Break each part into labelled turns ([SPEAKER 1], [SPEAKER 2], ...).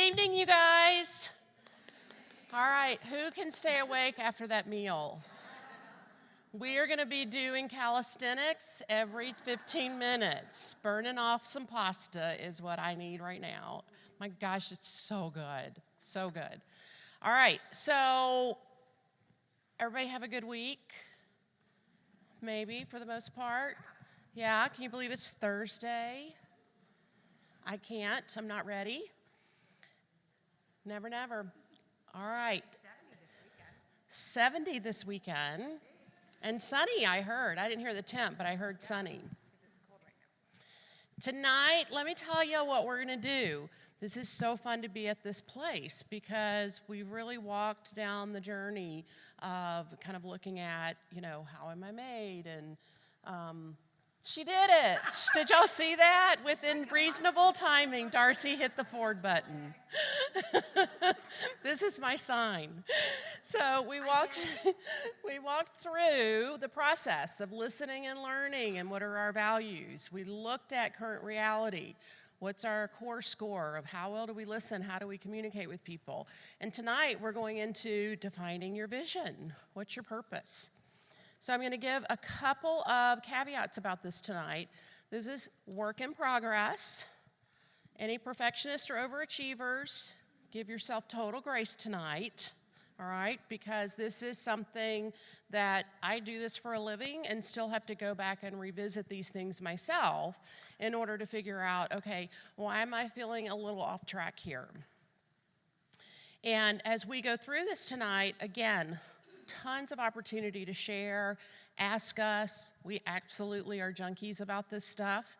[SPEAKER 1] evening, you guys. All right, who can stay awake after that meal? We are going to be doing calisthenics every 15 minutes. Burning off some pasta is what I need right now. My gosh, it's so good, so good. All right, so everybody have a good week? Maybe, for the most part. Yeah, can you believe it's Thursday? I can't, I'm not ready. Never, never. All right. 70 this weekend. And sunny, I heard. I didn't hear the temp, but I heard sunny. Tonight, let me tell you what we're going to do. This is so fun to be at this place because we really walked down the journey of kind of looking at, how am I made? And she did it. Did y'all see that? Within reasonable timing, Darcy hit the forward button. This is my sign. So we walked through the process of listening and learning and what are our values. We looked at current reality. What's our core score of how well do we listen? How do we communicate with people? And tonight we're going into defining your vision. What's your purpose? So I'm going to give a couple of caveats about this tonight. This is work in progress. Any perfectionists or overachievers, give yourself total grace tonight, all right? Because this is something that I do this for a living and still have to go back and revisit these things myself in order to figure out, okay, why am I feeling a little off track here? And as we go through this tonight, again, tons of opportunity to share, ask us. We absolutely are junkies about this stuff,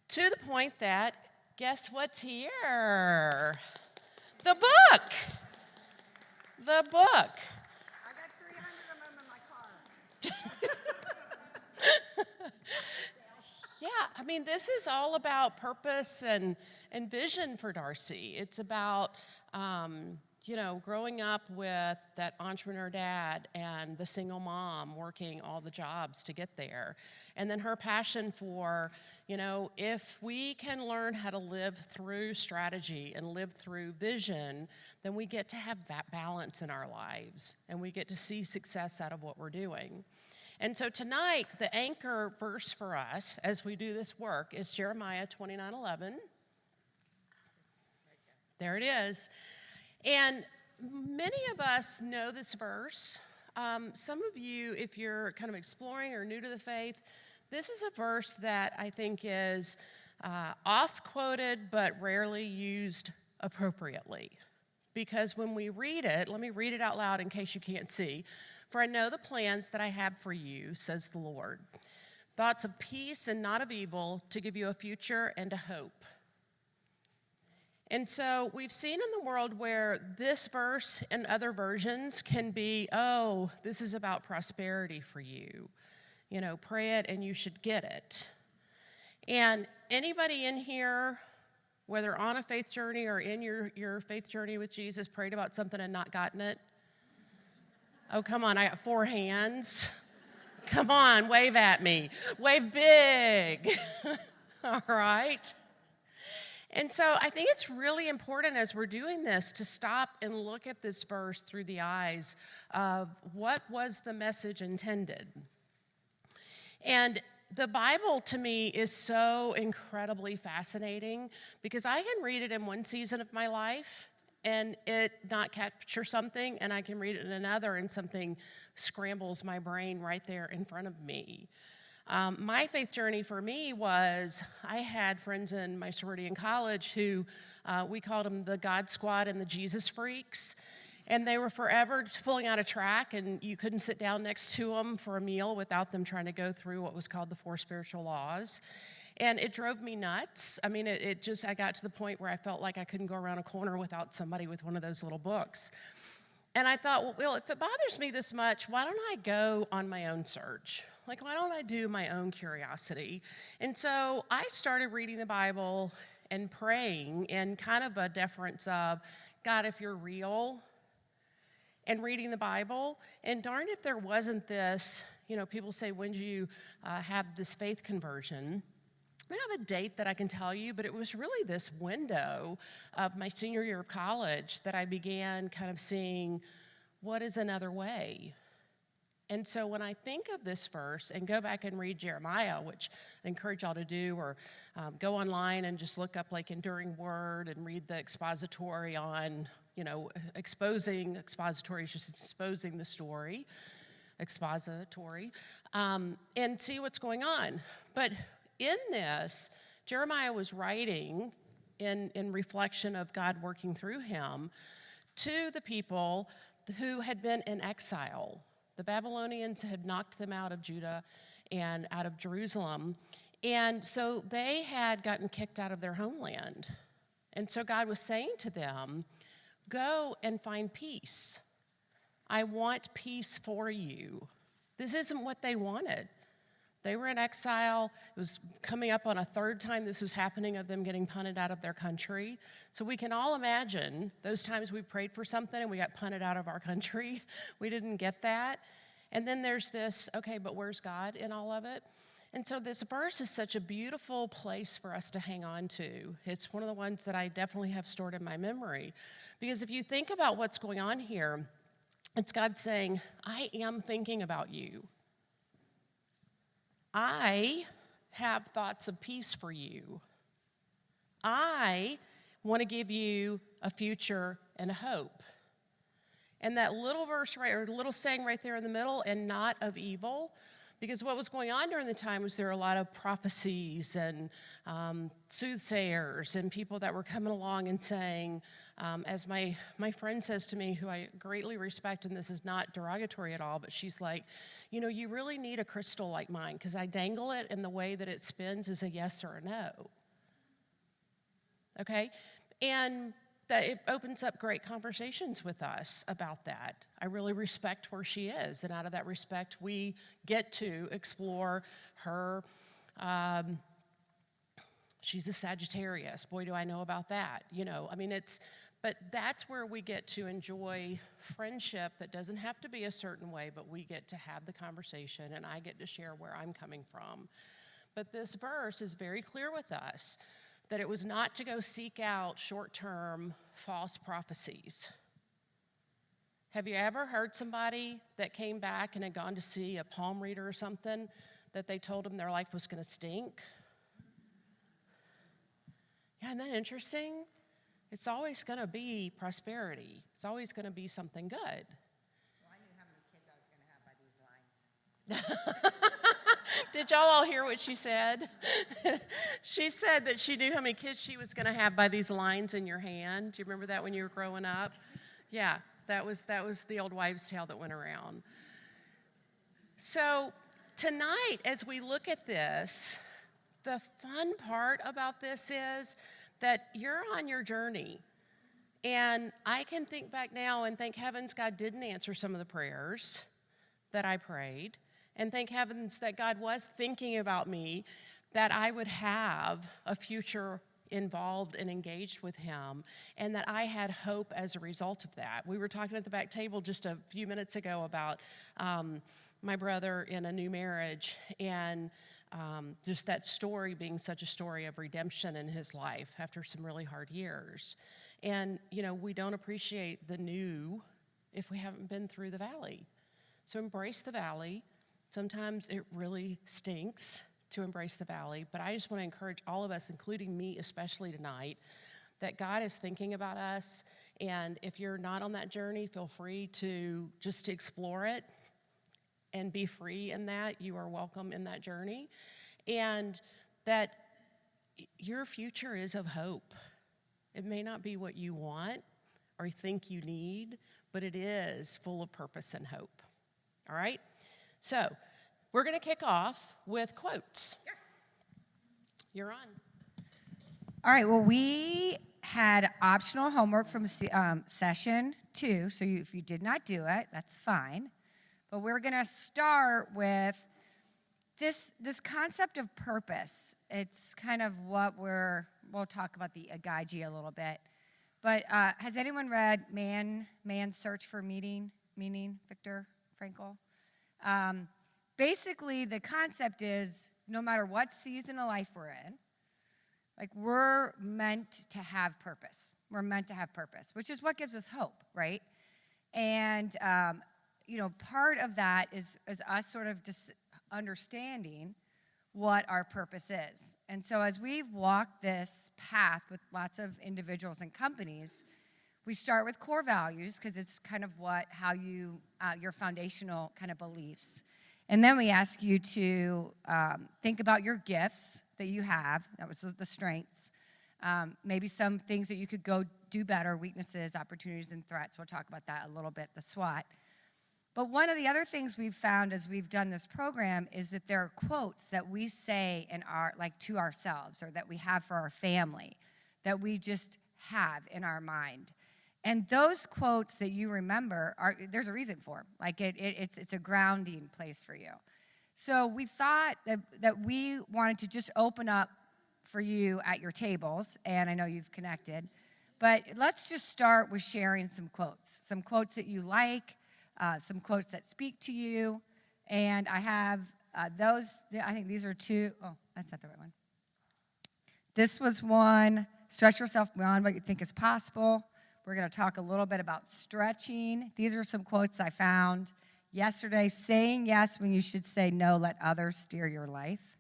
[SPEAKER 1] to the point that, guess what's here? The book. The book.
[SPEAKER 2] I got 300 of them in my car.
[SPEAKER 1] Yeah, this is all about purpose and vision for Darcy. It's about growing up with that entrepreneur dad and the single mom working all the jobs to get there. And then her passion for, if we can learn how to live through strategy and live through vision, then we get to have that balance in our lives and we get to see success out of what we're doing. And so tonight, the anchor verse for us as we do this work is Jeremiah 29:11. There it is. And many of us know this verse. Some of you, if you're kind of exploring or new to the faith, this is a verse that I think is oft-quoted but rarely used appropriately. Because when we read it, let me read it out loud in case you can't see. For I know the plans that I have for you, says the Lord. Thoughts of peace and not of evil, to give you a future and a hope. And so we've seen in the world where this verse and other versions can be, oh, this is about prosperity for you. Pray it and you should get it. And anybody in here, whether on a faith journey or in your faith journey with Jesus, prayed about something and not gotten it? Oh, come on, I got 4 hands. Come on, wave at me. Wave big. All right. And so I think it's really important as we're doing this to stop and look at this verse through the eyes of what was the message intended. And the Bible to me is so incredibly fascinating because I can read it in one season of my life and it not capture something, and I can read it in another and something scrambles my brain right there in front of me. My faith journey for me was I had friends in my sorority in college who we called them the God Squad and the Jesus Freaks. And they were forever pulling out a track, and you couldn't sit down next to them for a meal without them trying to go through what was called the 4 spiritual laws. And it drove me nuts. I got to the point where I felt like I couldn't go around a corner without somebody with one of those little books. And I thought, well, if it bothers me this much, why don't I go on my own search? Why don't I do my own curiosity? And so I started reading the Bible and praying in kind of a deference of, God, if you're real, and reading the Bible. And darn if there wasn't this, people say, when did you have this faith conversion? I don't have a date that I can tell you, but it was really this window of my senior year of college that I began kind of seeing what is another way. And so when I think of this verse and go back and read Jeremiah, which I encourage y'all to do, or go online and just look up like Enduring Word and read the expository on, expository is just exposing the story, expository, and see what's going on. But in this, Jeremiah was writing in reflection of God working through him to the people who had been in exile. The Babylonians had knocked them out of Judah and out of Jerusalem, and so they had gotten kicked out of their homeland. And so God was saying to them, go and find peace. I want peace for you. This isn't what they wanted. They were in exile. It was coming up on a third time this was happening of them getting punted out of their country. So we can all imagine those times we prayed for something and we got punted out of our country. We didn't get that. And then there's this, okay, but where's God in all of it? And so this verse is such a beautiful place for us to hang on to. It's one of the ones that I definitely have stored in my memory. Because if you think about what's going on here, it's God saying, I am thinking about you. I have thoughts of peace for you. I want to give you a future and a hope. And that little verse or little saying right there in the middle, and not of evil, because what was going on during the time was there were a lot of prophecies and soothsayers and people that were coming along and saying, as my friend says to me, who I greatly respect, and this is not derogatory at all, but she's like, you really need a crystal like mine, because I dangle it and the way that it spins is a yes or a no. Okay? And that it opens up great conversations with us about that. I really respect where she is, and out of that respect, we get to explore her. She's a Sagittarius. Boy, do I know about that. But that's where we get to enjoy friendship that doesn't have to be a certain way, but we get to have the conversation, and I get to share where I'm coming from. But this verse is very clear with us that it was not to go seek out short-term false prophecies. Have you ever heard somebody that came back and had gone to see a palm reader or something that they told them their life was going to stink? Yeah, isn't that interesting? It's always going to be prosperity. It's always going to be something good.
[SPEAKER 2] Well, I knew how many kids I was going to have by these lines.
[SPEAKER 1] Did y'all all hear what she said? She said that she knew how many kids she was going to have by these lines in your hand. Do you remember that when you were growing up? Yeah, that was the old wives' tale that went around. So tonight, as we look at this, the fun part about this is that you're on your journey. And I can think back now and thank heavens God didn't answer some of the prayers that I prayed. And thank heavens that God was thinking about me, that I would have a future involved and engaged with him, and that I had hope as a result of that. We were talking at the back table just a few minutes ago about my brother in a new marriage, and just that story being such a story of redemption in his life after some really hard years. And, we don't appreciate the new if we haven't been through the valley. So embrace the valley. Sometimes it really stinks to embrace the valley, but I just want to encourage all of us, including me especially tonight, that God is thinking about us, and if you're not on that journey, feel free to just explore it and be free in that. You are welcome in that journey, and that your future is of hope. It may not be what you want or think you need, but it is full of purpose and hope. All right? So, we're going to kick off with quotes.
[SPEAKER 2] Sure.
[SPEAKER 1] You're on.
[SPEAKER 3] All right, well, we had optional homework from session 2, so if you did not do it, that's fine. But we're going to start with this concept of purpose. It's kind of what we'll talk about the Agaiji a little bit. But has anyone read Man's Search for Meaning, Viktor Frankl? Basically, the concept is no matter what season of life we're in, Like, we're meant to have purpose. We're meant to have purpose, which is what gives us hope, right? And, part of that is us sort of just understanding what our purpose is. And so as we've walked this path with lots of individuals and companies, we start with core values because it's kind of how you, your foundational kind of beliefs. And then we ask you to think about your gifts that you have. That was the strengths. Maybe some things that you could go do better, weaknesses, opportunities, and threats. We'll talk about that a little bit, the SWOT. But one of the other things we've found as we've done this program is that there are quotes that we say to ourselves, or that we have for our family, that we just have in our mind. And those quotes that you remember, there's a reason for them. Like, it's a grounding place for you. So we thought that we wanted to just open up for you at your tables, and I know you've connected. But let's just start with sharing some quotes that you like, some quotes that speak to you. And I have those. I think these are two. Oh, that's not the right one. This was one, stretch yourself beyond what you think is possible. We're going to talk a little bit about stretching. These are some quotes I found yesterday. Saying yes when you should say no, let others steer your life.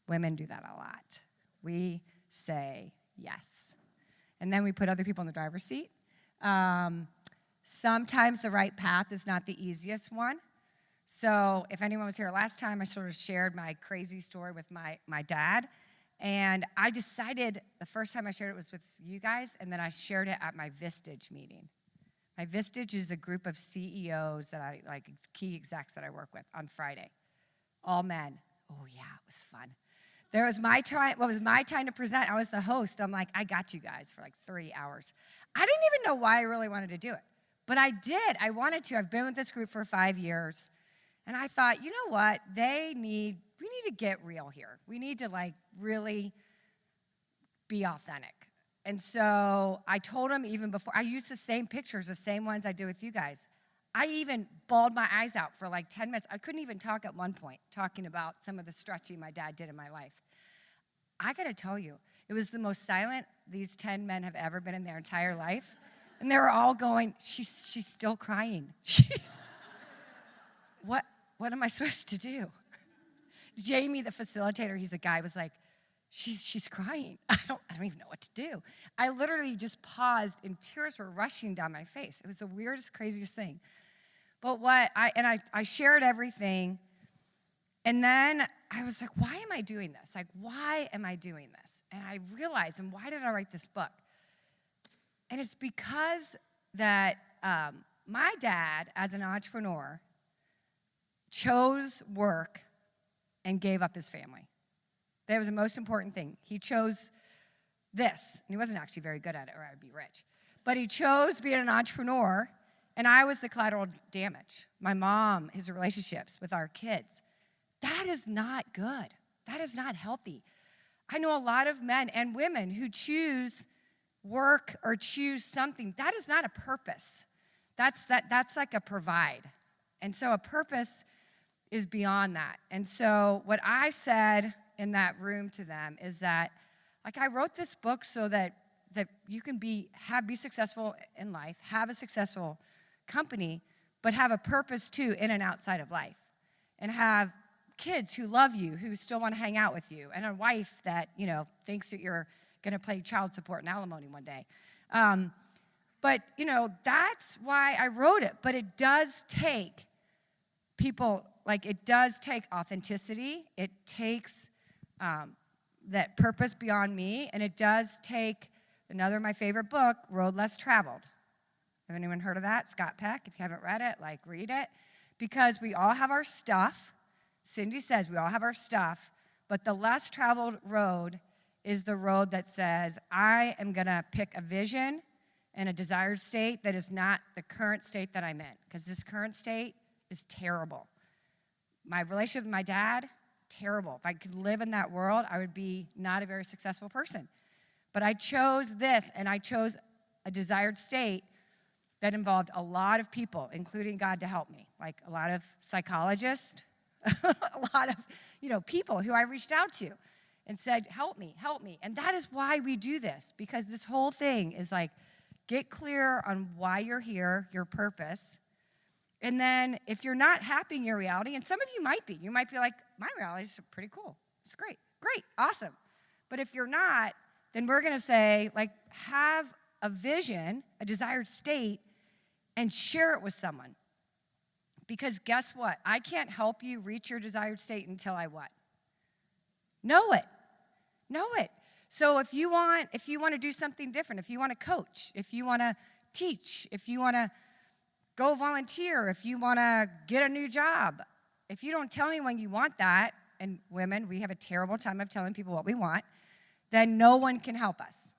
[SPEAKER 3] Women do that a lot. We say yes. And then we put other people in the driver's seat. Sometimes the right path is not the easiest one. So if anyone was here last time, I sort of shared my crazy story with my dad. And I decided the first time I shared it was with you guys, and then I shared it at my Vistage meeting. My Vistage is a group of CEOs that I like, key execs that I work with on Friday. All men. Oh, yeah, it was fun. There was my time, what was my time to present. I was the host. I'm like, I got you guys for like 3 hours. I didn't even know why I really wanted to do it, but I did. I wanted to. I've been with this group for 5 years, and I thought, you know what? we need to get real here. We need to really be authentic. And so I told them even before, I used the same pictures, the same ones I did with you guys. I even bawled my eyes out for 10 minutes. I couldn't even talk at one point, talking about some of the stretching my dad did in my life. I got to tell you, it was the most silent these 10 men have ever been in their entire life. And they were all going, she's still crying. What am I supposed to do? Jamie, the facilitator, he's a guy, was like, she's crying. I don't even know what to do. I literally just paused, and tears were rushing down my face. It was the weirdest, craziest thing. But I shared everything, and then I was like, why am I doing this? Why am I doing this? And I realized, and why did I write this book? And it's because that my dad, as an entrepreneur, chose work and gave up his family. That was the most important thing. He chose this, and he wasn't actually very good at it, or I'd be rich. But he chose being an entrepreneur, and I was the collateral damage. My mom, his relationships with our kids. That is not good. That is not healthy. I know a lot of men and women who choose work or choose something. That is not a purpose. That's like a provide. And so a purpose is beyond that. And so what I said in that room to them is that, I wrote this book so that you can be successful in life, have a successful company, but have a purpose too in and outside of life, and have kids who love you, who still want to hang out with you, and a wife that thinks that you're going to pay child support and alimony one day. But that's why I wrote it. But it does take people. It does take authenticity. It takes that purpose beyond me, and it does take another of my favorite book, Road Less Traveled. Have anyone heard of that? Scott Peck. If you haven't read it, read it. Because we all have our stuff. Cyndi says we all have our stuff, but the less traveled road is the road that says, I am going to pick a vision and a desired state that is not the current state that I'm in, because this current state is terrible. My relationship with my dad, terrible. If I could live in that world, I would be not a very successful person. But I chose this, and I chose a desired state that involved a lot of people, including God, to help me, a lot of psychologists, a lot of people who I reached out to. and said, help me, help me. And that is why we do this, because this whole thing is like, get clear on why you're here, your purpose. And then if you're not happy in your reality, and some of you might be like, my reality is pretty cool. It's great, awesome. But if you're not, then we're going to say, like, have a vision, a desired state, and share it with someone. Because guess what? I can't help you reach your desired state until I what? Know it. Know it. So if you want to do something different, if you want to coach, if you want to teach, if you want to go volunteer, if you want to get a new job, if you don't tell anyone you want that, and women, we have a terrible time of telling people what we want, then no one can help us.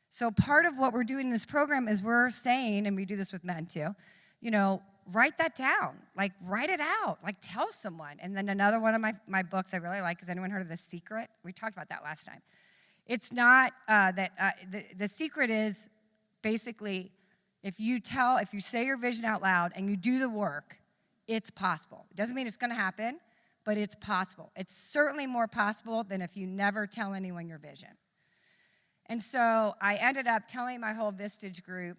[SPEAKER 3] So part of what we're doing in this program is we're saying, and we do this with men too, write that down. Like, write it out. Like, tell someone. And then another one of my books I really like, has anyone heard of The Secret? We talked about that last time. It's not the secret is basically if you say your vision out loud and you do the work, it's possible. It doesn't mean it's going to happen, but it's possible. It's certainly more possible than if you never tell anyone your vision. And so I ended up telling my whole Vistage group,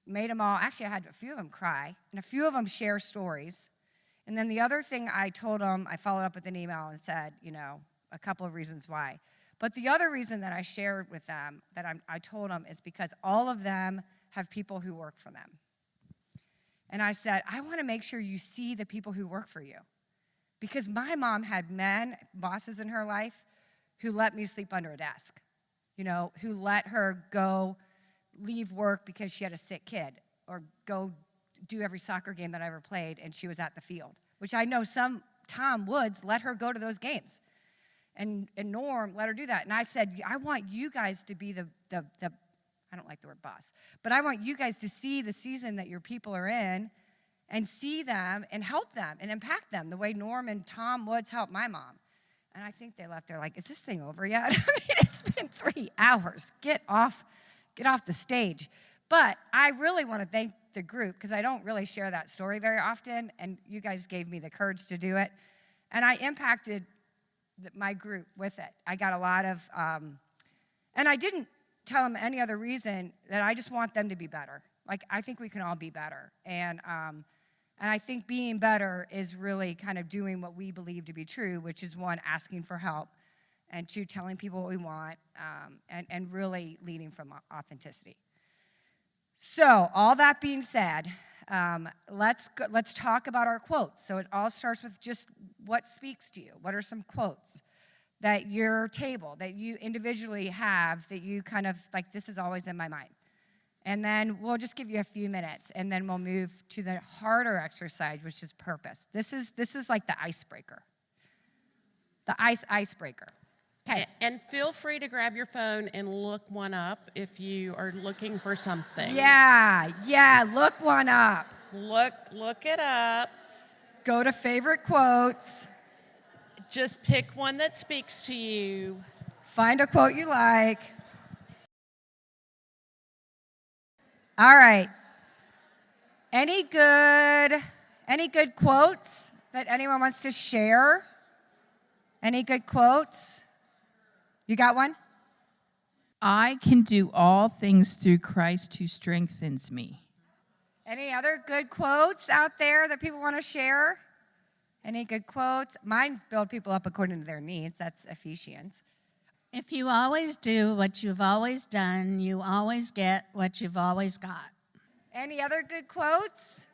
[SPEAKER 3] made them all, actually I had a few of them cry, and a few of them share stories. And then the other thing I told them, I followed up with an email and said, a couple of reasons why. But the other reason that I shared with them, that I told them, is because all of them have people who work for them. And I said, I want to make sure you see the people who work for you. Because my mom had men, bosses in her life, who let me sleep under a desk, who let her go leave work because she had a sick kid, or go do every soccer game that I ever played and she was at the field, which I know some Tom Woods let her go to those games. And Norm let her do that. And I said, I want you guys to be the I don't like the word boss, but I want you guys to see the season that your people are in and see them and help them and impact them the way Norm and Tom Woods helped my mom. And I think they left there like, is this thing over yet? I mean, it's been 3 hours. Get off the stage. But I really want to thank the group, because I don't really share that story very often, and you guys gave me the courage to do it. And I impacted my group with it. I got a lot of, and I didn't tell them any other reason, that I just want them to be better. Like, I think we can all be better. And I think being better is really kind of doing what we believe to be true, which is 1, asking for help, and 2, telling people what we want, and really leading from authenticity. So all that being said, let's talk about our quotes. So it all starts with just what speaks to you. What are some quotes that your table, that you individually have, that you kind of like, this is always in my mind? And then we'll just give you a few minutes, and then we'll move to the harder exercise, which is purpose. This is like the icebreaker. The icebreaker. Okay.
[SPEAKER 1] And feel free to grab your phone and look one up if you are looking for something.
[SPEAKER 3] Yeah, look one up.
[SPEAKER 1] Look it up.
[SPEAKER 3] Go to favorite quotes.
[SPEAKER 1] Just pick one that speaks to you.
[SPEAKER 3] Find a quote you like. All right. Any good quotes that anyone wants to share? Any good quotes? You got one?
[SPEAKER 4] I can do all things through Christ who strengthens me.
[SPEAKER 3] Any other good quotes out there that people want to share? Any good quotes? Mine build people up according to their needs. That's Ephesians.
[SPEAKER 5] If you always do what you've always done, you always get what you've always got.
[SPEAKER 3] Any other good quotes?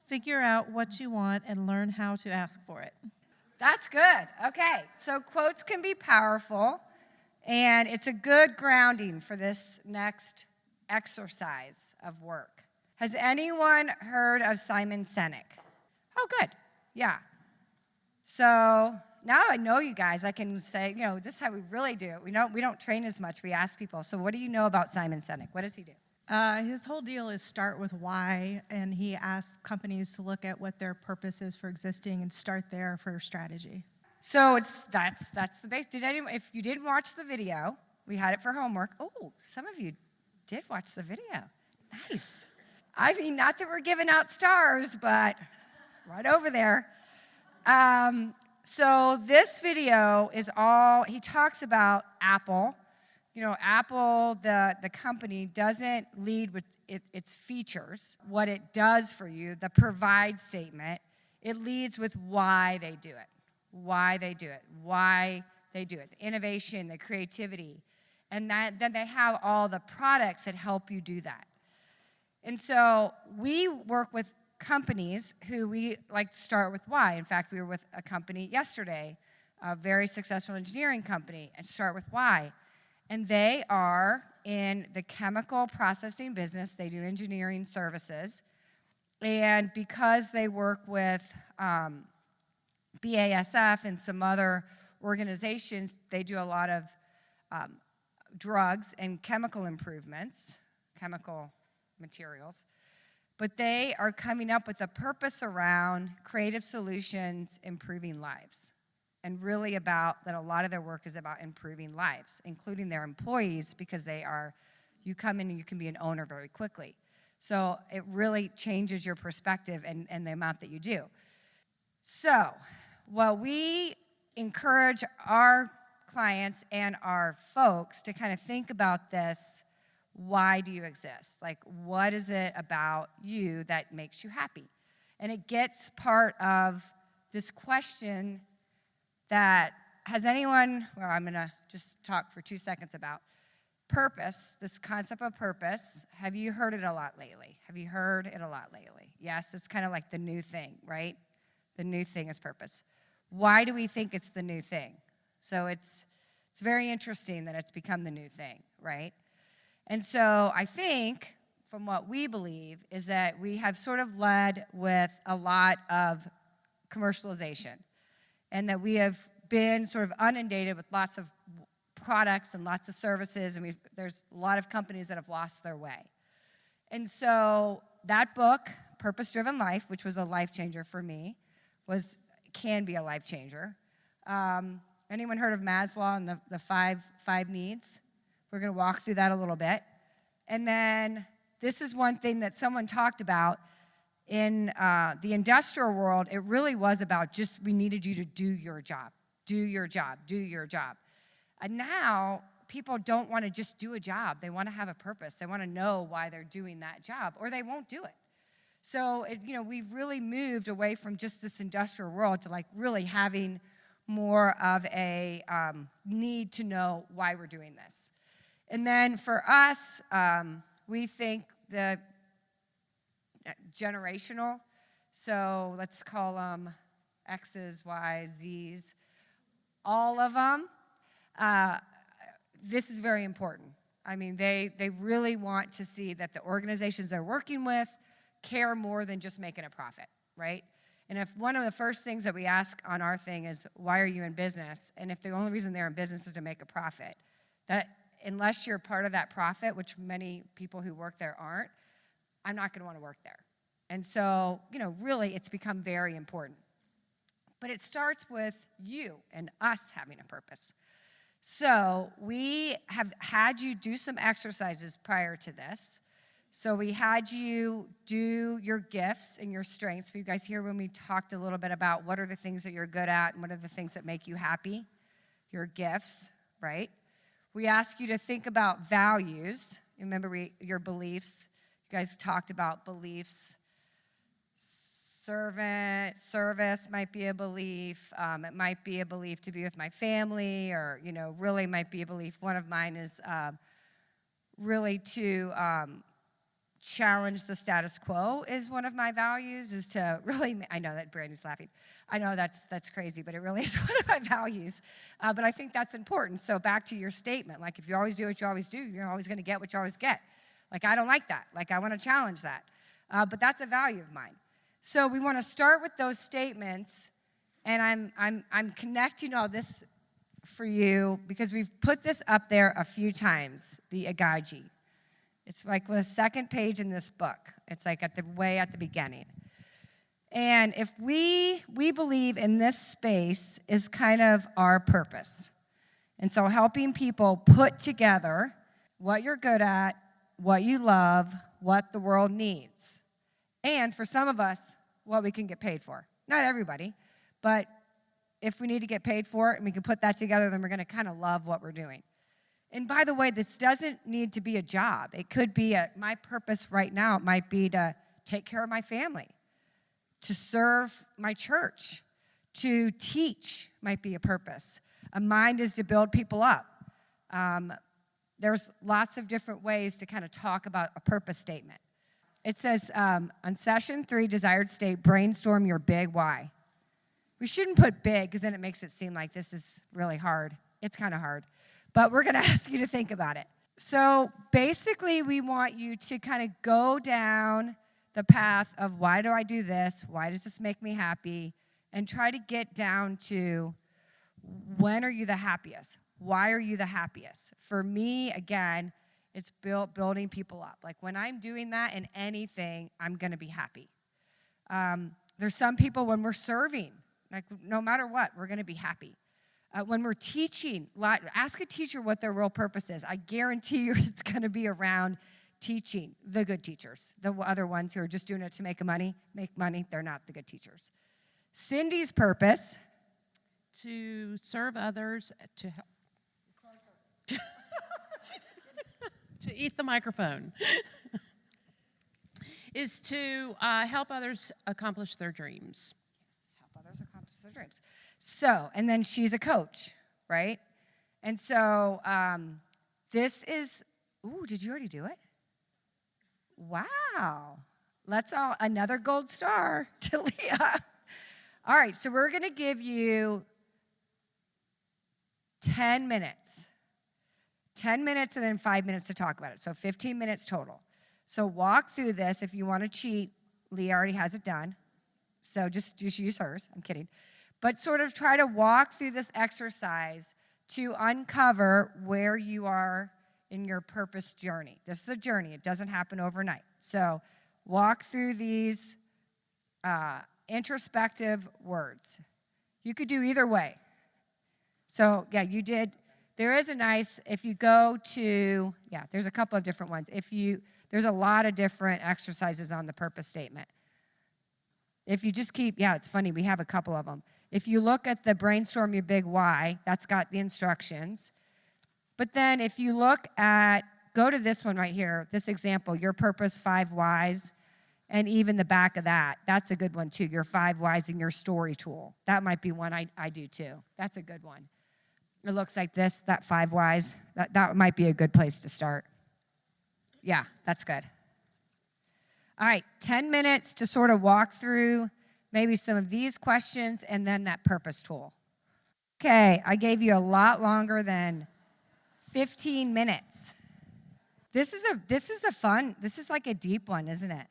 [SPEAKER 6] Figure out what you want and learn how to ask for it.
[SPEAKER 3] That's good. Okay, so quotes can be powerful, and it's a good grounding for this next exercise of work. Has anyone heard of Simon Sinek? Oh, good. Yeah. So now I know you guys. I can say, this is how we really do it. We don't train as much. We ask people. So what do you know about Simon Sinek? What does he do?
[SPEAKER 6] His whole deal is start with why, and he asks companies to look at what their purpose is for existing and start there for strategy.
[SPEAKER 3] So that's the base. If you didn't watch the video, we had it for homework. Oh, some of you did watch the video. Nice. I mean, not that we're giving out stars, but right over there. So this video is all, he talks about Apple. You know, Apple, the company, doesn't lead with its features, what it does for you, the provide statement. It leads with why they do it, why they do it, why they do it, the innovation, the creativity. And then they have all the products that help you do that. And so we work with companies who we like to start with why. In fact, we were with a company yesterday, a very successful engineering company, and start with why. And they are in the chemical processing business. They do engineering services. And because they work with BASF and some other organizations, they do a lot of drugs and chemical improvements, chemical materials. But they are coming up with a purpose around creative solutions, improving lives. And really about that a lot of their work is about improving lives, including their employees, because you come in and you can be an owner very quickly. So it really changes your perspective and the amount that you do. So what we encourage our clients and our folks to kind of think about this, why do you exist? Like, what is it about you that makes you happy? And it gets part of this question that, has anyone, well, I'm going to just talk for 2 seconds about purpose, this concept of purpose. Have you heard it a lot lately? Have you heard it a lot lately? Yes, it's kind of like the new thing, right? The new thing is purpose. Why do we think it's the new thing? So it's very interesting that it's become the new thing, right? And so I think, from what we believe, is that we have sort of led with a lot of commercialization, and that we have been sort of inundated with lots of products and lots of services, and there's a lot of companies that have lost their way. And so that book, Purpose-Driven Life, which was a life changer for me, can be a life changer. Anyone heard of Maslow and the five needs? We're going to walk through that a little bit. And then this is one thing that someone talked about. In the industrial world, it really was about just we needed you to do your job, do your job, do your job. And now people don't want to just do a job. They want to have a purpose. They want to know why they're doing that job, or they won't do it. So, we've really moved away from just this industrial world to like really having more of a need to know why we're doing this. And then for us, we think the generational, so let's call them X's, Y's, Z's, all of them. This is very important. I mean, they really want to see that the organizations they're working with care more than just making a profit, right? And if one of the first things that we ask on our thing is, why are you in business? And if the only reason they're in business is to make a profit, that unless you're part of that profit, which many people who work there aren't, I'm not going to want to work there. And so, really it's become very important. But it starts with you and us having a purpose. So we have had you do some exercises prior to this. So we had you do your gifts and your strengths. Were you guys here when we talked a little bit about what are the things that you're good at and what are the things that make you happy? Your gifts, right? We ask you to think about values. Remember your beliefs. You guys talked about beliefs. Service might be a belief. It might be a belief to be with my family, or, really might be a belief. One of mine is really to challenge the status quo is one of my values, is to really, I know that Brandy's laughing. I know that's crazy, but it really is one of my values. But I think that's important. So back to your statement, like if you always do what you always do, you're always going to get what you always get. Like I don't like that. Like I want to challenge that. But that's a value of mine. So we want to start with those statements, and I'm connecting all this for you because we've put this up there a few times, the Agaji. It's like the second page in this book. It's like way at the beginning. And if we believe in this space is kind of our purpose. And so helping people put together what you're good at, what you love, what the world needs. And for some of us, what we can get paid for. Not everybody, but if we need to get paid for it and we can put that together, then we're going to kind of love what we're doing. And by the way, this doesn't need to be a job. It could be my purpose right now. It might be to take care of my family, to serve my church, to teach might be a purpose. A mind is to build people up. There's lots of different ways to kind of talk about a purpose statement. It says on session 3, desired state, brainstorm your big why. We shouldn't put big because then it makes it seem like this is really hard. It's kind of hard. But we're going to ask you to think about it. So basically, we want you to kind of go down the path of why do I do this? Why does this make me happy? And try to get down to when are you the happiest? Why are you the happiest? For me, again, it's building people up. Like when I'm doing that in anything, I'm going to be happy. There's some people when we're serving, like no matter what, we're going to be happy. When we're teaching, ask a teacher what their real purpose is. I guarantee you it's going to be around teaching, the good teachers. The other ones who are just doing it to make money, they're not the good teachers. Cyndi's purpose.
[SPEAKER 1] To serve others, to help. To eat the microphone. Is to help others accomplish their dreams.
[SPEAKER 3] Help others accomplish their dreams. So, and then she's a coach, right? And so this is, did you already do it? Wow. Another gold star to Leah. All right, so we're going to give you 10 minutes. 10 minutes and then 5 minutes to talk about it. So 15 minutes total. So walk through this. If you want to cheat, Leah already has it done. So just use hers. I'm kidding. But sort of try to walk through this exercise to uncover where you are in your purpose journey. This is a journey. It doesn't happen overnight. So walk through these introspective words. You could do either way. So, yeah, you did. There is a nice, if you go to, there's a couple of different ones. There's a lot of different exercises on the purpose statement. If you just keep, it's funny, we have a couple of them. If you look at the brainstorm your big why, that's got the instructions. But then if you go to this one right here, this example, your purpose, 5 whys, and even the back of that, that's a good one too, your 5 whys and your story tool. That might be one I do too. That's a good one. It looks like this, that 5 whys. That might be a good place to start. Yeah, that's good. All right, 10 minutes to sort of walk through maybe some of these questions and then that purpose tool. Okay, I gave you a lot longer than 15 minutes. This is like a deep one, isn't it?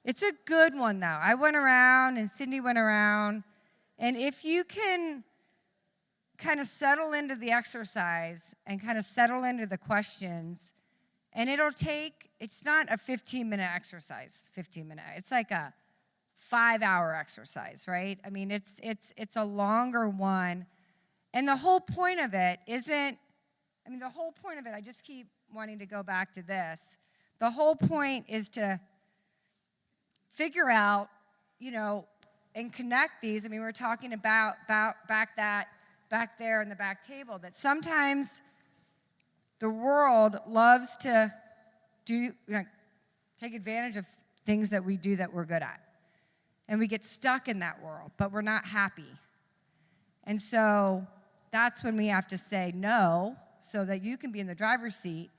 [SPEAKER 3] It's a good one though. I went around and Cyndi went around, and if you can kind of settle into the exercise and kind of settle into the questions, and it's not a 15-minute exercise, it's like a 5-hour exercise, right? I mean, it's a longer one, and the whole point of it I just keep wanting to go back to this. The whole point is to figure out, and connect these. I mean, we're talking about back there in the back table, that sometimes the world loves to take advantage of things that we do that we're good at. And we get stuck in that world, but we're not happy. And so that's when we have to say no so that you can be in the driver's seat,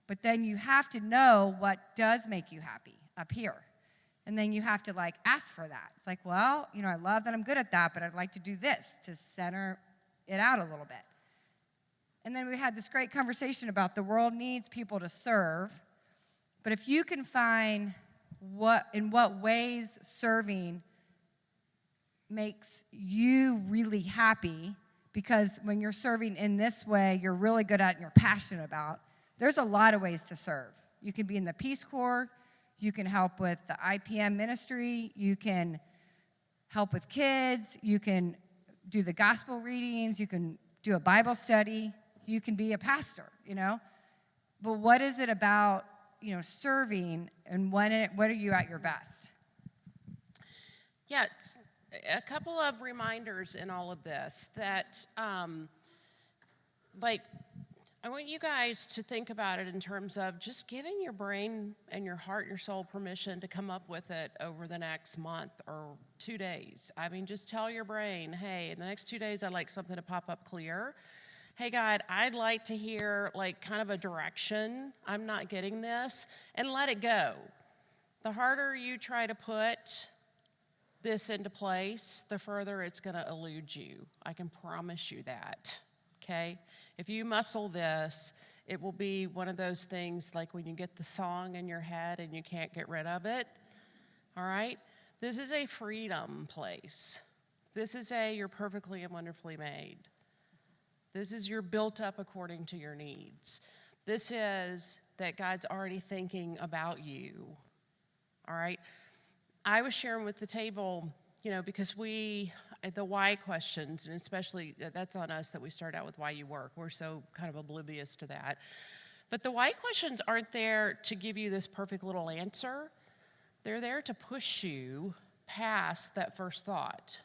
[SPEAKER 3] but then you have to know what does make you happy up here. And then you have to ask for that. It's like, well, I love that I'm good at that, but I'd like to do this to center it out a little bit. And then we had this great conversation about the world needs people to serve, but if you can find in what ways serving makes you really happy, because when you're serving in this way, you're really good at it and you're passionate about, there's a lot of ways to serve. You can be in the Peace Corps, you can help with the IPM ministry, you can help with kids, you can do the gospel readings, you can do a Bible study, you can be a pastor, But what is it about, serving, and when are you at your best?
[SPEAKER 1] Yeah, a couple of reminders in all of this that, like, I want you guys to think about it in terms of just giving your brain and your heart, your soul permission to come up with it over the next month or 2 days. I mean, just tell your brain, hey, in the next 2 days, I'd like something to pop up clear. Hey, God, I'd like to hear like kind of a direction. I'm not getting this, and let it go. The harder you try to put this into place, the further it's going to elude you. I can promise you that, okay? If you muscle this, it will be one of those things like when you get the song in your head and you can't get rid of it, all right? This is a freedom place. This is a you're perfectly and wonderfully made. This is you're built up according to your needs. This is that God's already thinking about you, all right? I was sharing with the table, you know, because the why questions, and especially that's on us that we start out with why you work. We're so kind of oblivious to that. But the why questions aren't there to give you this perfect little answer. They're there to push you past that first thought.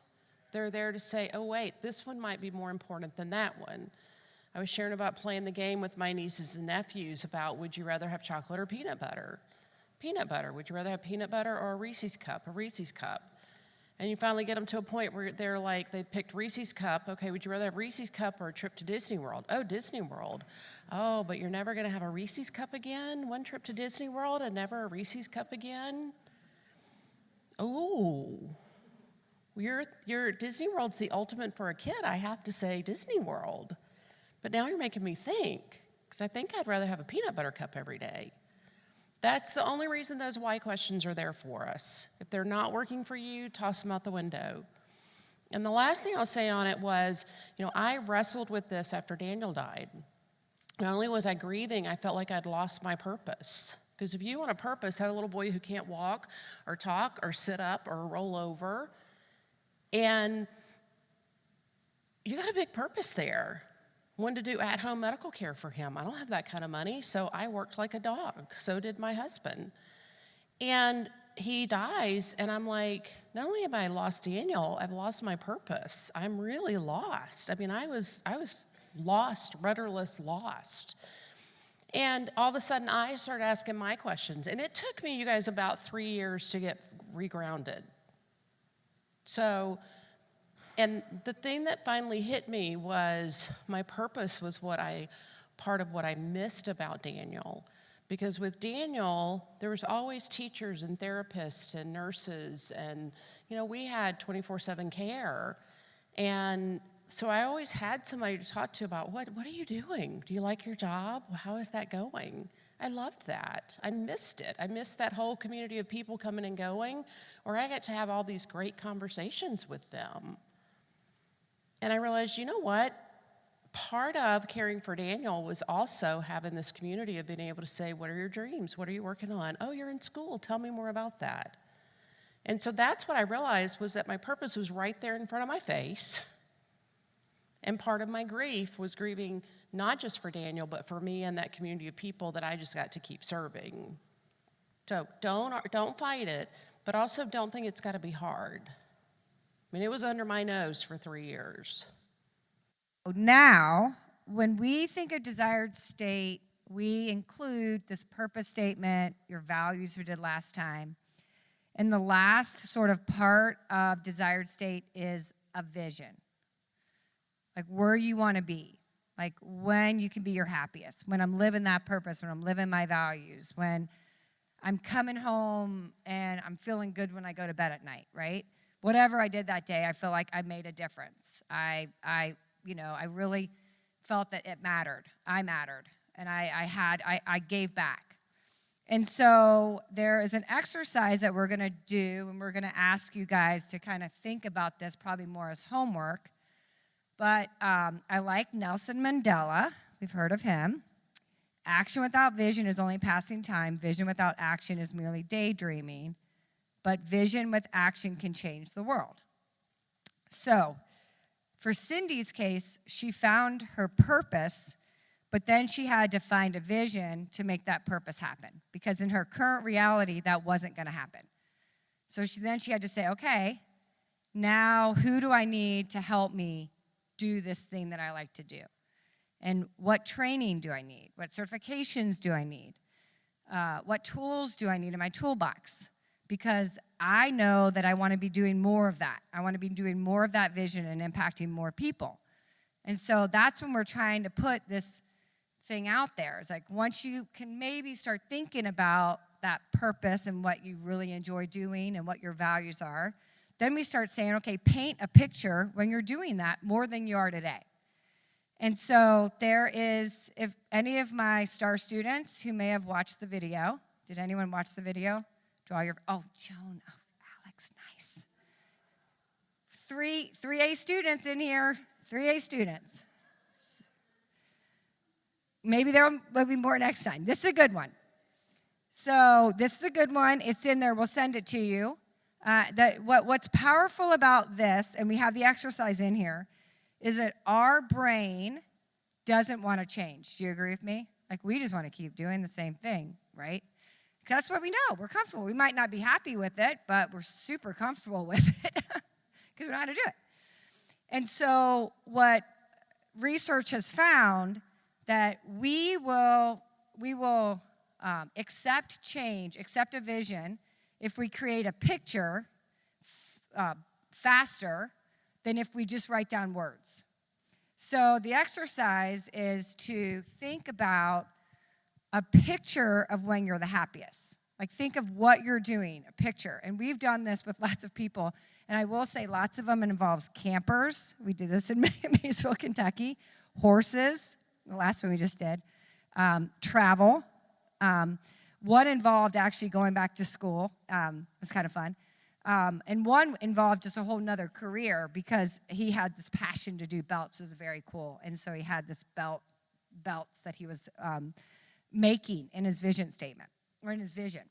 [SPEAKER 1] They're there to say, oh, wait, this one might be more important than that one. I was sharing about playing the game with my nieces and nephews about would you rather have chocolate or peanut butter? Peanut butter. Would you rather have peanut butter or a Reese's cup? A Reese's cup. And you finally get them to a point where they're like, they picked Reese's cup. Okay, would you rather have Reese's cup or a trip to Disney World? Oh, Disney World. Oh, but you're never going to have a Reese's cup again? One trip to Disney World and never a Reese's cup again? Oh, your Disney World's the ultimate for a kid. I have to say Disney World. But now you're making me think, because I think I'd rather have a peanut butter cup every day. That's the only reason those why questions are there for us. If they're not working for you, toss them out the window. And the last thing I'll say on it was, you know, I wrestled with this after Daniel died. Not only was I grieving, I felt like I'd lost my purpose. Because if you want a purpose, have a little boy who can't walk or talk or sit up or roll over, and you got a big purpose there. Wanted to do at-home medical care for him. I don't have that kind of money, so I worked like a dog. So did my husband. And he dies, and I'm like, not only have I lost Daniel, I've lost my purpose. I'm really lost. I mean, I was lost, rudderless, lost. And all of a sudden, I started asking my questions. And it took me, you guys, about 3 years to get regrounded. So, and the thing that finally hit me was my purpose was part of what I missed about Daniel. Because with Daniel, there was always teachers and therapists and nurses, and, you know, we had 24/7 care. And so I always had somebody to talk to about, what are you doing? Do you like your job? How is that going? I loved that. I missed it. I missed that whole community of people coming and going, where I got to have all these great conversations with them. And I realized, you know what? Part of caring for Daniel was also having this community of being able to say, what are your dreams? What are you working on? Oh, you're in school. Tell me more about that. And so that's what I realized was that my purpose was right there in front of my face. And part of my grief was grieving not just for Daniel, but for me and that community of people that I just got to keep serving. So don't fight it, but also don't think it's got to be hard. I mean, it was under my nose for 3 years.
[SPEAKER 3] Now, when we think of desired state, we include this purpose statement, your values we did last time. And the last sort of part of desired state is a vision. Like where you want to be, like when you can be your happiest, when I'm living that purpose, when I'm living my values, when I'm coming home and I'm feeling good when I go to bed at night, right? Whatever I did that day, I feel like I made a difference. I really felt that it mattered. I mattered, and I gave back. And so there is an exercise that we're going to do, and we're going to ask you guys to kind of think about this, probably more as homework. But I like Nelson Mandela. We've heard of him. Action without vision is only passing time. Vision without action is merely daydreaming. But vision with action can change the world. So for Cyndi's case, she found her purpose, but then she had to find a vision to make that purpose happen. Because in her current reality, that wasn't going to happen. So she had to say, okay, Now, who do I need to help me do this thing that I like to do? And what training do I need? What certifications do I need? What tools do I need in my toolbox? Because I know that I want to be doing more of that. I want to be doing more of that vision and impacting more people. And so that's when we're trying to put this thing out there. It's like once you can maybe start thinking about that purpose and what you really enjoy doing and what your values are, then we start saying, okay, paint a picture when you're doing that more than you are today. And so there is, if any of my STAR students who may have watched the video, did anyone watch the video? Oh, Joan, oh, Alex, nice. 3A students in here, 3A students. Maybe there will be more next time. This is a good one. So this is a good one. It's in there. We'll send it to you. What's powerful about this, and we have the exercise in here, is that our brain doesn't want to change. Do you agree with me? Like, we just want to keep doing the same thing, right? That's what we know. We're comfortable. We might not be happy with it, but we're super comfortable with it because we know how to do it. And so what research has found that we will accept change, accept a vision, if we create a picture faster than if we just write down words. So the exercise is to think about a picture of when you're the happiest. Like, think of what you're doing, a picture. And we've done this with lots of people. And I will say lots of them involves campers. We did this in Maysville, Kentucky. Horses, the last one we just did. Travel. One involved actually going back to school. It was kind of fun. And one involved just a whole nother career because he had this passion to do belts. It was very cool. And so he had this belts that he was making in his vision statement, or in his vision.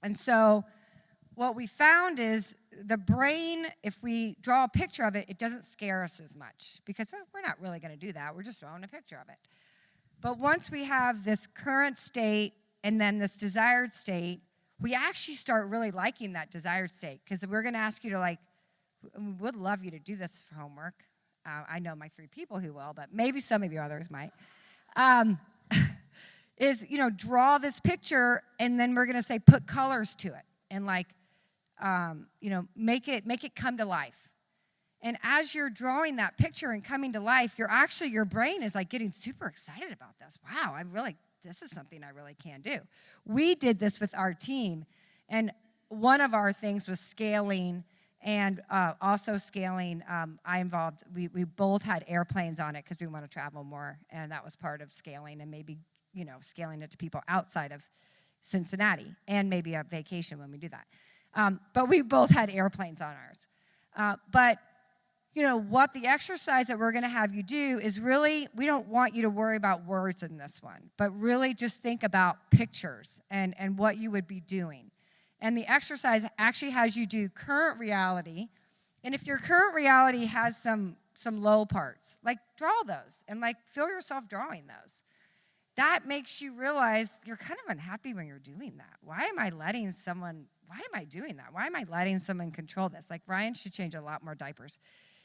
[SPEAKER 3] And so what we found is the brain, if we draw a picture of it, it doesn't scare us as much because we're not really going to do that. We're just drawing a picture of it. But once we have this current state and then this desired state, we actually start really liking that desired state because we're going to ask you to, we would love you to do this for homework. I know my 3 people who will, but maybe some of you others might. Is, draw this picture, and then we're going to say put colors to it and, make it come to life. And as you're drawing that picture and coming to life, your brain is getting super excited about this. Wow, this is something I really can do. We did this with our team, and one of our things was scaling, and also scaling. We both had airplanes on it because we want to travel more, and that was part of scaling, and maybe scaling it to people outside of Cincinnati, and maybe a vacation when we do that. But we both had airplanes on ours. But what the exercise that we're going to have you do is really, we don't want you to worry about words in this one, but really just think about pictures and what you would be doing. And the exercise actually has you do current reality. And if your current reality has some low parts, draw those and feel yourself drawing those. That makes you realize you're kind of unhappy when you're doing that. Why am I doing that? Why am I letting someone control this? Ryan should change a lot more diapers.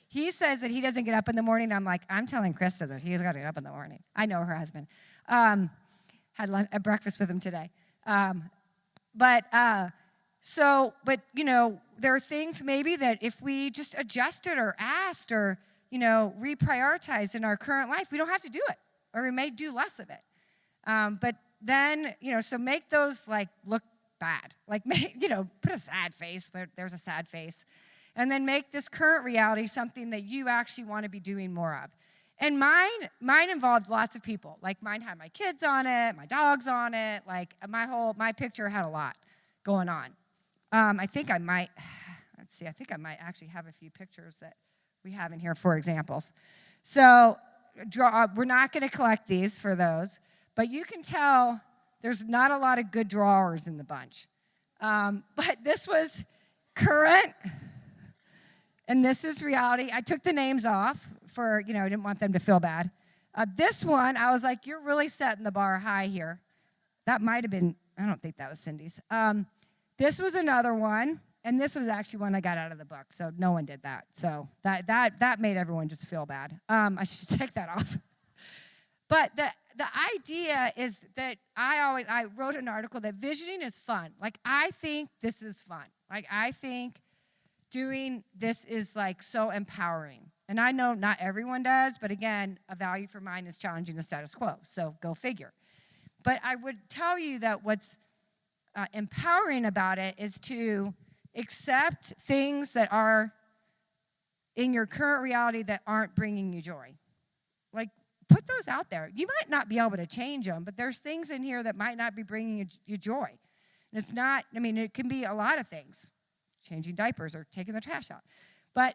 [SPEAKER 3] He says that he doesn't get up in the morning. I'm telling Krista that he's got to get up in the morning. I know her husband. Had breakfast with him today. But there are things maybe that if we just adjusted or asked or, reprioritized in our current life, we don't have to do it, or we may do less of it. But then, so make those look bad. Put a sad face where there's a sad face. And then make this current reality something that you actually want to be doing more of. And mine involved lots of people. Mine had my kids on it, my dogs on it. My picture had a lot going on. I think I might actually have a few pictures that we have in here for examples. So we're not going to collect these for those, but you can tell there's not a lot of good drawers in the bunch. But this was current. And this is reality. I took the names off I didn't want them to feel bad. This one, I was you're really setting the bar high here. That might have been, I don't think that was Cindy's. This was another one. and this was actually one I got out of the book, so no one did that. So that made everyone just feel bad. I should take that off. But the idea is that I wrote an article that visioning is fun. Like, I think this is fun. Like, I think doing this is like so empowering. And I know not everyone does, but again, a value for mine is challenging the status quo. So go figure. But I would tell you that what's empowering about it is to accept things that are in your current reality that aren't bringing you joy. Like, put those out there. You might not be able to change them, but there's things in here that might not be bringing you joy. And it's not, I mean, it can be a lot of things. Changing diapers or taking the trash out. But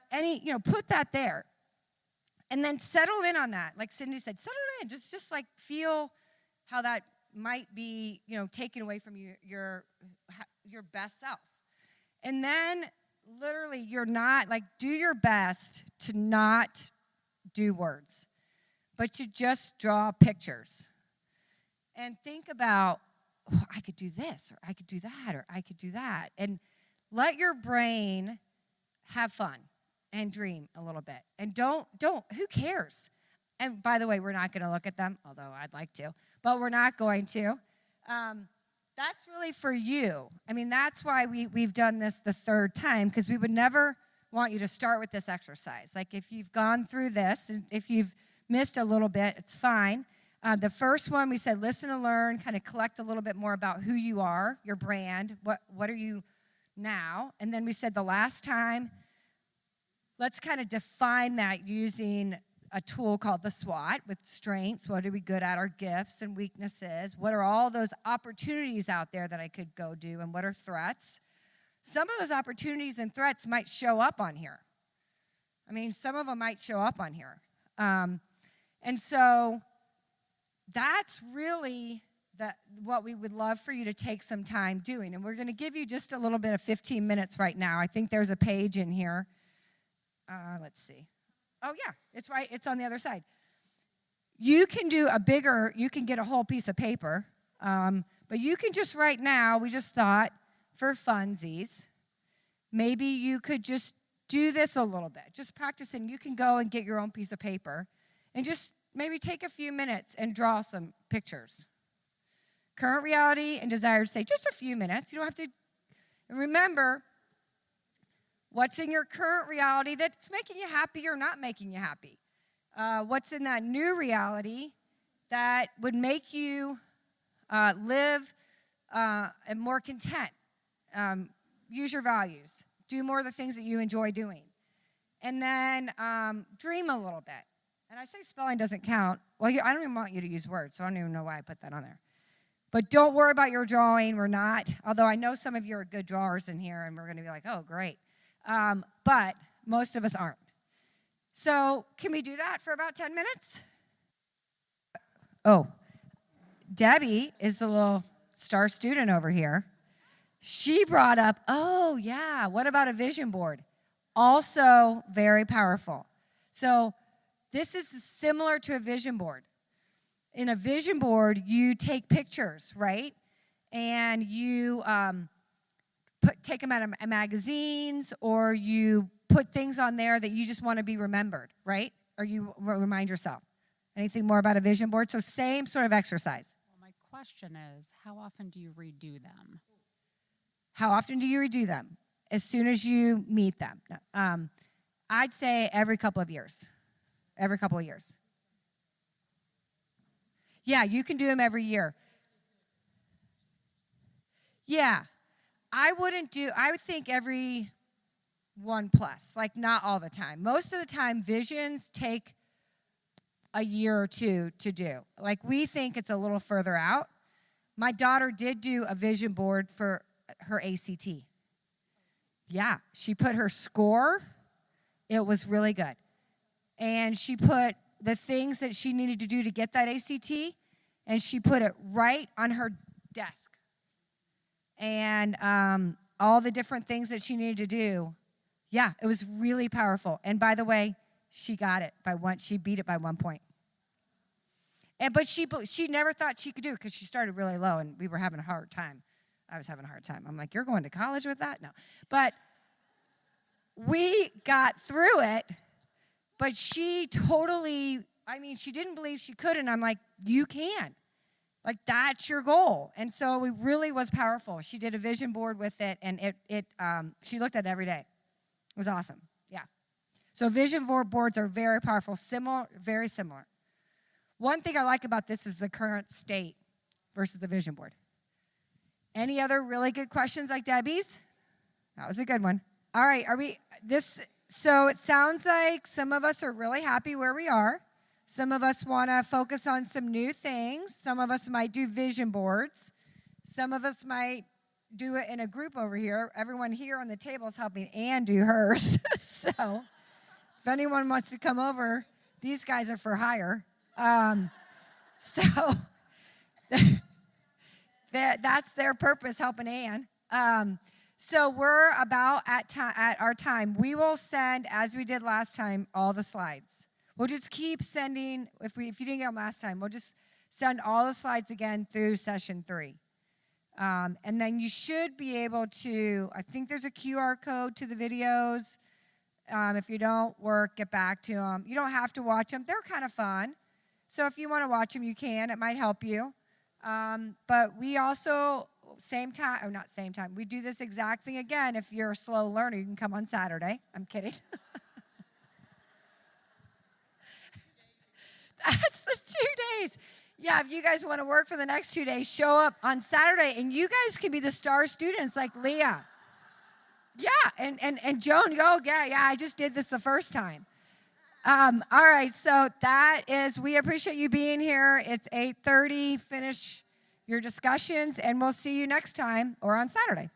[SPEAKER 3] put that there. And then settle in on that. Like Cyndi said, settle in. Just like feel how that might be, taken away from you, your best self. And then literally you're not, like, do your best to not do words, but to just draw pictures. And think about, oh, I could do this, or I could do that, or I could do that. And let your brain have fun and dream a little bit. And don't, who cares? And by the way, we're not going to look at them, although I'd like to, but we're not going to. That's really for you. I mean, that's why we've done this the third time, because we would never want you to start with this exercise. Like, if you've gone through this, and if you've missed a little bit, it's fine. The first one, we said listen and learn, kind of collect a little bit more about who you are, your brand, what are you now? And then we said the last time, let's kind of define that using a tool called the SWOT, with strengths, what are we good at, our gifts and weaknesses, what are all those opportunities out there that I could go do, and what are threats. Some of those opportunities and threats might show up on here. I mean, some of them might show up on here. And so that's really what we would love for you to take some time doing. And we're going to give you just a little bit of 15 minutes right now. I think there's a page in here. Let's see. Oh, yeah, it's right. It's on the other side. You can get a whole piece of paper, but you can just right now, we just thought for funsies, maybe you could just do this a little bit. Just practice, and you can go and get your own piece of paper and just maybe take a few minutes and draw some pictures. Current reality and desire to say just a few minutes. You don't have to. And remember, what's in your current reality that's making you happy or not making you happy? What's in that new reality that would make you live and more content? Use your values. Do more of the things that you enjoy doing. And then dream a little bit. And I say spelling doesn't count. Well, I don't even want you to use words, so I don't even know why I put that on there. But don't worry about your drawing. We're not. Although I know some of you are good drawers in here, and we're going to be like, oh, great. But most of us aren't. So can we do that for about 10 minutes? Oh, Debbie is a little star student over here. She brought up, oh, yeah, what about a vision board? Also very powerful. So this is similar to a vision board. In a vision board, you take pictures, right? And you take them out of magazines, or you put things on there that you just want to be remembered, right? Or you remind yourself. Anything more about a vision board? So same sort of exercise.
[SPEAKER 7] Well, my question is, how often do you redo them?
[SPEAKER 3] How often do you redo them? As soon as you meet them. I'd say every couple of years. Every couple of years. Yeah, you can do them every year. Yeah. I would think every 1+, like not all the time. Most of the time, visions take a year or two to do. Like, we think it's a little further out. My daughter did do a vision board for her ACT. Yeah, she put her score. It was really good. And she put the things that she needed to do to get that ACT, and she put it right on her desk. And all the different things that she needed to do. Yeah, it was really powerful. And by the way, she got it by one. She beat it by 1 point. But she never thought she could do it because she started really low, and we were having a hard time I was having a hard time. I'm like, you're going to college with that? No. But we got through it, but she totally, she didn't believe she could, and I'm like, you can. Like, that's your goal. And so it really was powerful. She did a vision board with it, and she looked at it every day. It was awesome. Yeah. So vision boards are very powerful, very similar. One thing I like about this is the current state versus the vision board. Any other really good questions like Debbie's? That was a good one. All right, so it sounds like some of us are really happy where we are. Some of us want to focus on some new things. Some of us might do vision boards. Some of us might do it in a group over here. Everyone here on the table is helping Ann do hers. So if anyone wants to come over, these guys are for hire. So that's their purpose, helping Ann. So we're about at our time. We will send, as we did last time, all the slides. We'll just keep sending, if you didn't get them last time, we'll just send all the slides again through session 3. And then you should be able to, I think there's a QR code to the videos. If you don't work, get back to them. You don't have to watch them. They're kind of fun. So if you want to watch them, you can. It might help you. But we also, not same time, we do this exact thing again. If you're a slow learner, you can come on Saturday. I'm kidding. That's the 2 days. Yeah, if you guys want to work for the next 2 days, show up on Saturday, and you guys can be the star students like Leah. Yeah, and Joan, I just did this the first time. All right, so we appreciate you being here. It's 8:30. Finish your discussions, and we'll see you next time or on Saturday.